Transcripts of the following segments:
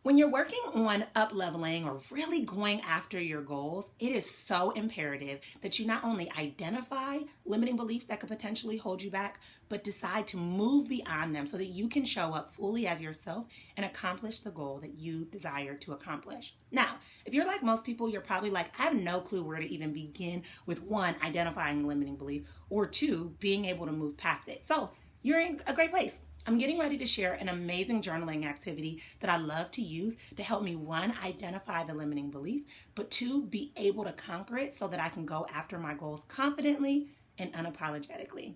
When you're working on up-leveling or really going after your goals, it is so imperative that you not only identify limiting beliefs that could potentially hold you back, but decide to move beyond them so that you can show up fully as yourself and accomplish the goal that you desire to accomplish. Now, if you're like most people, you're probably like, I have no clue where to even begin with one, identifying limiting belief, or two, being able to move past it. So you're in a great place. I'm getting ready to share an amazing journaling activity that I love to use to help me, one, identify the limiting belief, but two, be able to conquer it so that I can go after my goals confidently and unapologetically.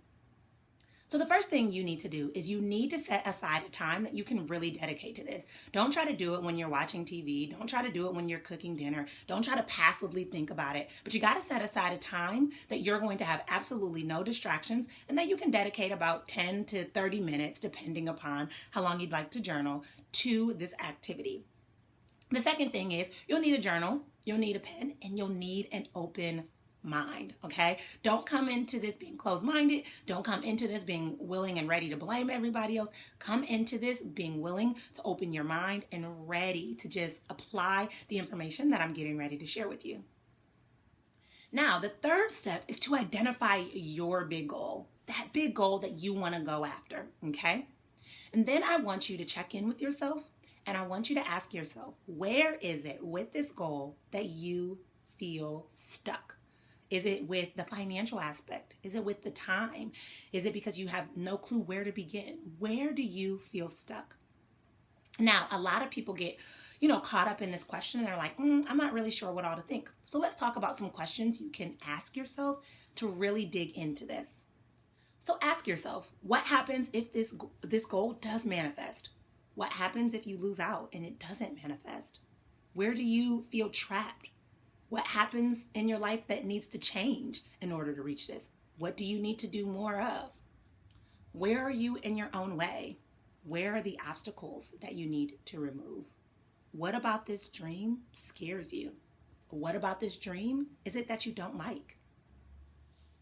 So the first thing you need to do is you need to set aside a time that you can really dedicate to this. Don't try to do it when you're watching TV. Don't try to do it when you're cooking dinner. Don't try to passively think about it. But you got to set aside a time that you're going to have absolutely no distractions and that you can dedicate about 10 to 30 minutes, depending upon how long you'd like to journal, to this activity. The second thing is you'll need a journal, you'll need a pen, and you'll need an open mind, okay? Don't come into this being closed-minded. Don't come into this being willing and ready to blame everybody else. Come into this being willing to open your mind and ready to just apply the information that I'm getting ready to share with you. Now, the third step is to identify your big goal, that big goal that you want to go after, okay? And then I want you to check in with yourself, and I want you to ask yourself, where is it with this goal that you feel stuck? Is it with the financial aspect? Is it with the time? Is it because you have no clue where to begin? Where do you feel stuck? Now, a lot of people get, caught up in this question and they're like, I'm not really sure what all to think. So let's talk about some questions you can ask yourself to really dig into this. So ask yourself, what happens if this goal does manifest? What happens if you lose out and it doesn't manifest? Where do you feel trapped? What happens in your life that needs to change in order to reach this? What do you need to do more of? Where are you in your own way? Where are the obstacles that you need to remove? What about this dream scares you? What about this dream is it that you don't like?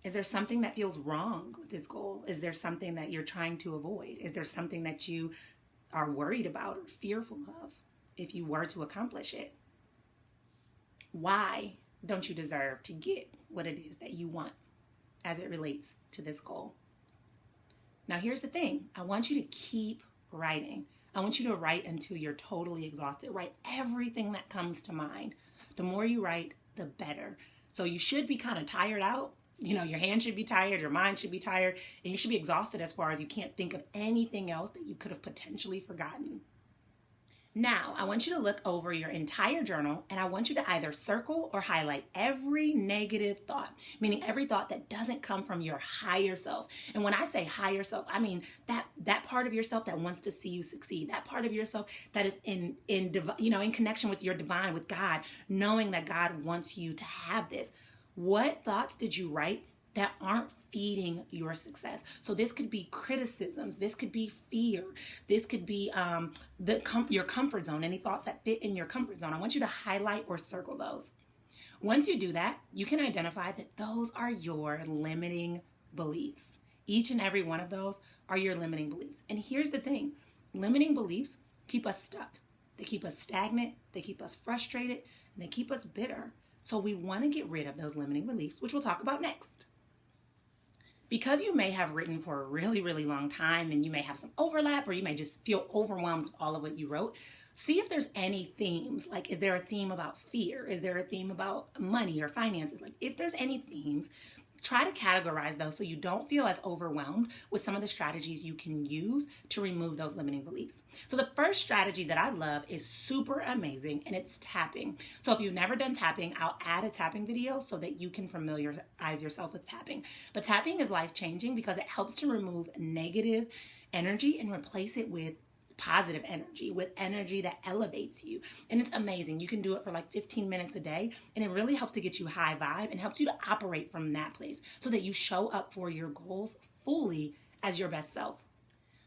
Is there something that feels wrong with this goal? Is there something that you're trying to avoid? Is there something that you are worried about or fearful of if you were to accomplish it? Why don't you deserve to get what it is that you want as it relates to this goal? Now, here's the thing. I want you to keep writing. I want you to write until you're totally exhausted. Write everything that comes to mind. The more you write, the better. So you should be kind of tired out. Your hand should be tired, your mind should be tired, and you should be exhausted as far as you can't think of anything else that you could have potentially forgotten. Now, I want you to look over your entire journal and I want you to either circle or highlight every negative thought, meaning every thought that doesn't come from your higher self. And when I say higher self, I mean that part of yourself that wants to see you succeed, that part of yourself that is in connection with your divine, with God, knowing that God wants you to have this. What thoughts did you write that aren't feeding your success? So this could be criticisms, this could be fear, this could be your comfort zone, any thoughts that fit in your comfort zone. I want you to highlight or circle those. Once you do that, you can identify that those are your limiting beliefs. Each and every one of those are your limiting beliefs. And here's the thing, limiting beliefs keep us stuck. They keep us stagnant, they keep us frustrated, and they keep us bitter. So we want to get rid of those limiting beliefs, which we'll talk about next. Because you may have written for a really, really long time and you may have some overlap or you may just feel overwhelmed with all of what you wrote, see if there's any themes. Like, is there a theme about fear? Is there a theme about money or finances? Like, if there's any themes, try to categorize those so you don't feel as overwhelmed with some of the strategies you can use to remove those limiting beliefs. So the first strategy that I love is super amazing, and it's tapping. So if you've never done tapping, I'll add a tapping video so that you can familiarize yourself with tapping. But tapping is life-changing because it helps to remove negative energy and replace it with positive energy, with energy that elevates you. And it's amazing. You can do it for like 15 minutes a day, and it really helps to get you high vibe and helps you to operate from that place so that you show up for your goals fully as your best self.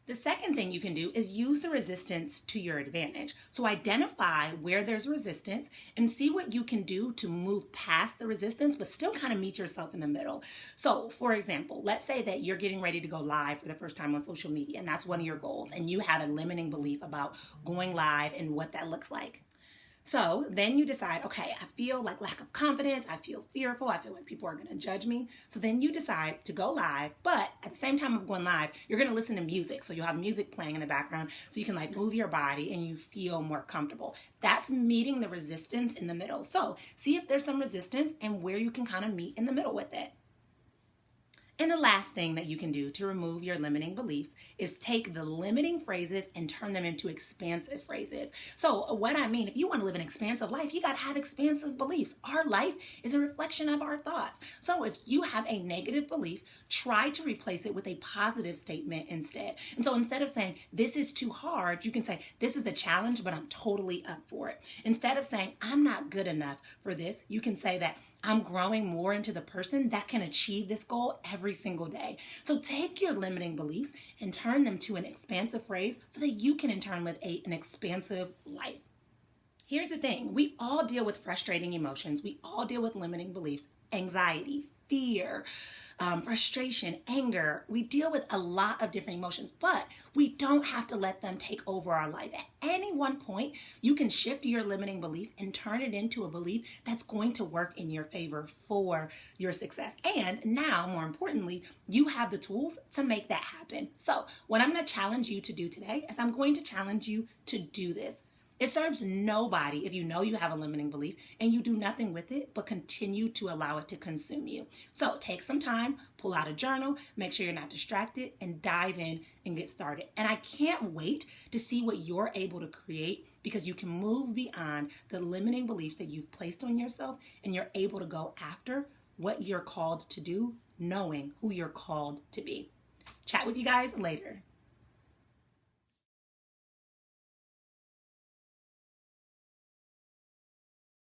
The second thing you can do is use the resistance to your advantage. So identify where there's resistance and see what you can do to move past the resistance, but still kind of meet yourself in the middle. So for example, let's say that you're getting ready to go live for the first time on social media, and that's one of your goals, and you have a limiting belief about going live and what that looks like. So then you decide, okay, I feel like lack of confidence. I feel fearful. I feel like people are going to judge me. So then you decide to go live, but at the same time of going live, you're going to listen to music. So you'll have music playing in the background so you can like move your body and you feel more comfortable. That's meeting the resistance in the middle. So see if there's some resistance and where you can kind of meet in the middle with it. And the last thing that you can do to remove your limiting beliefs is take the limiting phrases and turn them into expansive phrases. So what I mean, if you want to live an expansive life, you got to have expansive beliefs. Our life is a reflection of our thoughts. So if you have a negative belief, try to replace it with a positive statement instead. And so instead of saying, this is too hard, you can say, this is a challenge, but I'm totally up for it. Instead of saying, I'm not good enough for this, you can say that I'm growing more into the person that can achieve this goal every single day. So take your limiting beliefs and turn them to an expansive phrase so that you can in turn live an expansive life. Here's the thing. We all deal with frustrating emotions. We all deal with limiting beliefs, anxiety, fear, frustration, anger. We deal with a lot of different emotions, but we don't have to let them take over our life. At any one point, you can shift your limiting belief and turn it into a belief that's going to work in your favor for your success. And now, more importantly, you have the tools to make that happen. So what I'm going to challenge you to do today is I'm going to challenge you to do this. It serves nobody if you know you have a limiting belief and you do nothing with it but continue to allow it to consume you. So take some time, pull out a journal, make sure you're not distracted, and dive in and get started. And I can't wait to see what you're able to create because you can move beyond the limiting beliefs that you've placed on yourself and you're able to go after what you're called to do, knowing who you're called to be. Chat with you guys later.